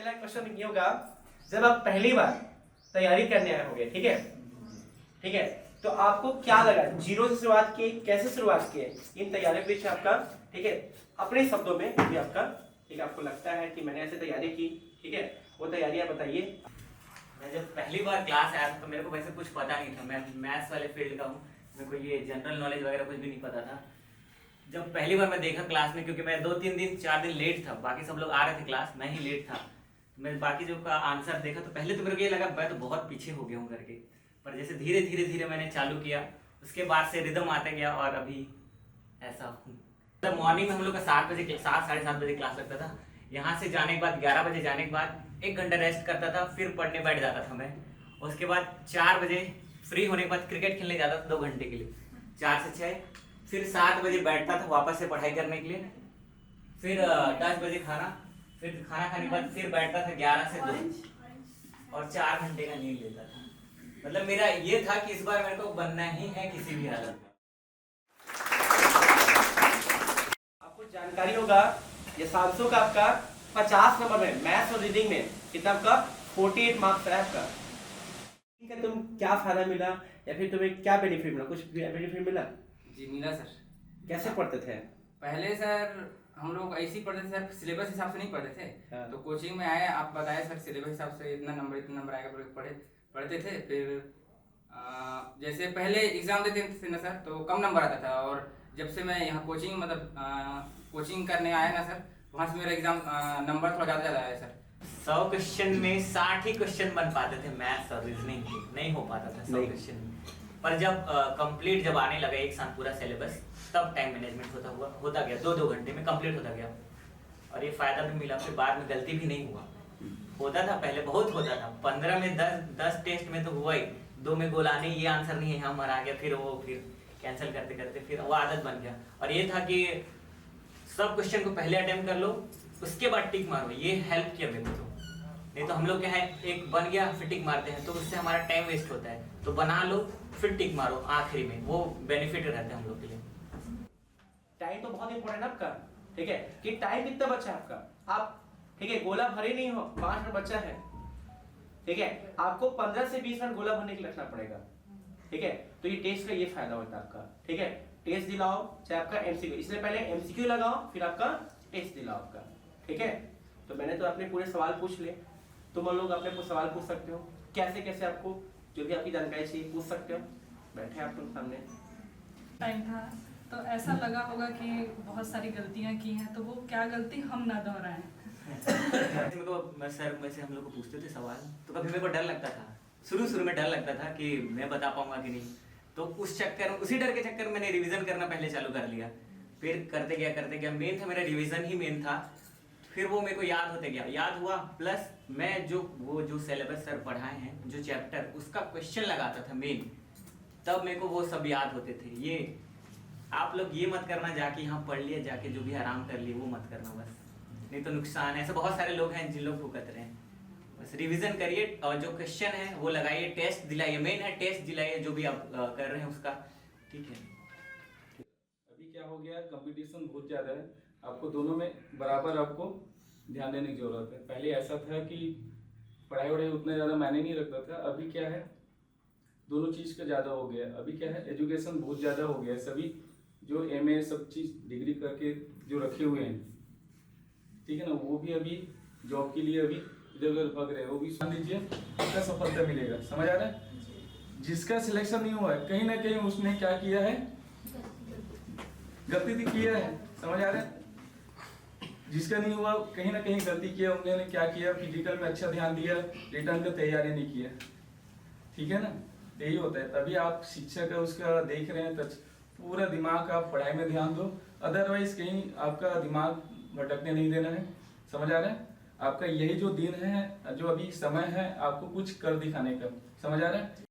पहला क्वेश्चन ये होगा, जब आप पहली बार तैयारी करने आए होंगे, ठीक है, ठीक है, तो आपको क्या लगा, जीरो से शुरुआत की, कैसे शुरुआत की इन तैयारियों के पीछे आपका, ठीक है, अपने शब्दों में भी आपका, ठीक है, आपको लगता है कि मैंने ऐसे तैयारी की, ठीक है, वो तैयारियां बताइए। मैं जब पहली बार क्लास आया था तो मेरे को वैसे कुछ पता नहीं था। मैं मैथ्स वाले फील्ड का हूँ, मेरे को ये जनरल नॉलेज वगैरह कुछ भी नहीं पता था। जब पहली बार मैं देखा क्लास में, क्योंकि मैं 2-3 दिन 4 दिन लेट था, बाकी सब लोग आ रहे थे क्लास, मैं ही लेट था। मैं बाकी जो का आंसर देखा तो पहले तो मेरे को ये लगा मैं तो बहुत पीछे हो गया हूँ करके, पर जैसे धीरे धीरे धीरे मैंने चालू किया, उसके बाद से रिदम आते गया और अभी ऐसा हूँ। मतलब मॉर्निंग में हम लोग का 7 बजे 7-7:30 बजे क्लास लगता था। यहाँ से जाने के बाद 11 बजे जाने के बाद 1 घंटा रेस्ट करता था, फिर पढ़ने बैठ जाता था मैं। उसके बाद 4 बजे फ्री होने के बाद क्रिकेट खेलने जाता था 2 घंटे के लिए, 4 से 6, फिर 7 बजे बैठता था वापस से पढ़ाई करने के लिए, फिर 10 बजे खाना, फिर खाना खाने के बाद फिर बैठता था 11 से 2 और 4 घंटे का नींद लेता था। मतलब मेरा ये था कि इस बार मेरे को बनना ही है किसी भी हालत में। आपको जानकारी होगा ये 700 का आपका 50 नंबर में मैथ्स और रीडिंग में कितना आपका 48 मार्क्स है आपका। ठीक है, तुम क्या फायदा मिला या फिर तुम्हें क्या बेनिफिट मिला, कुछ बेनिफिट मिला? जी मिला सर। कैसे पढ़ते थे? पहले सर हम लोग ऐसे ही पढ़ते थे सर, सिलेबस हिसाब से नहीं पढ़ते थे। हाँ। तो कोचिंग में आए, आप बताए सर सिलेबस हिसाब से इतना नंबर आएगा, पढ़ते थे। फिर जैसे पहले एग्जाम देते थे ना सर, तो कम नंबर आता था, और जब से मैं यहाँ कोचिंग कोचिंग करने आया ना सर, वहाँ से मेरा एग्जाम नंबर थोड़ा ज़्यादा आया सर। 100 क्वेश्चन में 60 ही क्वेश्चन बन पाते थे मैथ्स और रीजनिंग के, नहीं हो पाता था 100 क्वेश्चन में। पर जब कंप्लीट जब आने लगा एक साथ पूरा सिलेबस, तब टाइम मैनेजमेंट होता गया, 2-2 घंटे में कंप्लीट होता गया, और ये फायदा भी मिला। फिर बाद में गलती भी नहीं हुआ। होता था पहले, बहुत होता था, 15 में 10 टेस्ट में तो हुआ ही, 2 में गोल आने, ये आंसर नहीं है, हमारा आ गया, फिर कैंसिल करते करते फिर वो आदत बन गया। और ये था कि सब क्वेश्चन को पहले अटेम्प्ट कर लो, उसके बाद टिक मारो, ये हेल्प किया मेरे को। नहीं तो हम लोग क्या है, एक बन गया फिर टिक मारते हैं, तो उससे हमारा टाइम वेस्ट होता है। तो बना लो फिर टिक मारो आखिरी में, वो बेनिफिट रहता है हम लोग के लिए। टाइम तो बहुत इंपॉर्टेंट है आपका, ठीक है, कि टाइम कितना बचा है आपका, आप ठीक है गोला भरे नहीं हो, 5 मिनट बचा है, ठीक है, आपको 15 से 20 मिनट गोला भरने के लिए रखना पड़ेगा, ठीक है। तो ये टेस्ट का ये फायदा होता है आपका, ठीक है, टेस्ट दिलाओ चाहे आपका एमसीक्यू, इसलिए पहले एमसीक्यू लगाओ फिर आपका टेस्ट दिलाओ आपका, ठीक है। तो मैंने तो अपने पूरे सवाल पूछ ले, तुम लोग अपने को सवाल पूछ सकते हो, कैसे कैसे आपको जो भी आपकी जानकारी चाहिए पूछ सकते हो, बैठे आप लोग सामने। टाइम था तो ऐसा लगा होगा कि बहुत सारी गलतियां की हैं, तो वो क्या गलती हम ना दोहराएं। मेरे को सर में से हम लोग को पूछते थे सवाल, तो कभी मेरे को डर लगता था, शुरू में डर लगता था कि मैं बता पाऊंगा कि नहीं। तो उसी डर के चक्कर में मैंने रिवीजन करना पहले चालू कर लिया, फिर करते गया। मेन था मेरा रिवीजन ही मेन था, फिर वो मेरे को याद हुआ, प्लस मैं जो सिलेबस सर पढ़ाए हैं, जो चैप्टर उसका क्वेश्चन लगाता था मेन, तब मेरे को वो सब याद होते थे। ये आप लोग ये मत करना जाके यहाँ पढ़ लिया, जाके जो भी आराम कर लिए वो मत करना बस, नहीं तो नुकसान है। ऐसे बहुत सारे लोग हैं जिन लोग भुगत रहे हैं। बस रिवीजन करिए और जो क्वेश्चन है वो लगाइए, टेस्ट दिलाइए, मेन है टेस्ट दिलाइए जो भी आप कर रहे हैं उसका, ठीक है। अभी क्या हो गया, कंपटीशन बहुत ज़्यादा है, आपको दोनों में बराबर आपको ध्यान देने की ज़रूरत है। पहले ऐसा था कि पढ़ाई वढ़ाई उतना ज़्यादा मायने नहीं रखता था, अभी क्या है दोनों चीज़ का ज़्यादा हो गया। अभी क्या है, एजुकेशन बहुत ज़्यादा हो गया है, सभी जो एमए सब चीज़ डिग्री करके जो रखे हुए हैं, ठीक है ना, वो भी अभी जॉब के लिए अभी इधर उधर भाग रहे हैं, वो भी मान लीजिए उसका सफलता मिलेगा, समझ आ रहा है। जिसका सिलेक्शन नहीं हुआ है, कहीं ना कहीं उसने क्या किया है, गलती भी किया है, समझ आ रहा है। जिसका नहीं हुआ कहीं ना कहीं गलती किया, उन्होंने क्या किया, फिजिकल में अच्छा ध्यान दिया, रिटर्न का तैयारी नहीं किया, ठीक है ना, यही होता है। तभी आप शिक्षा का उसका देख रहे हैं, तो पूरा दिमाग आप पढ़ाई में ध्यान दो, अदरवाइज कहीं आपका दिमाग भटकने नहीं देना है, समझ आ रहा है। आपका यही जो दिन है, जो अभी समय है, आपको कुछ कर दिखाने का, समझ आ रहा है।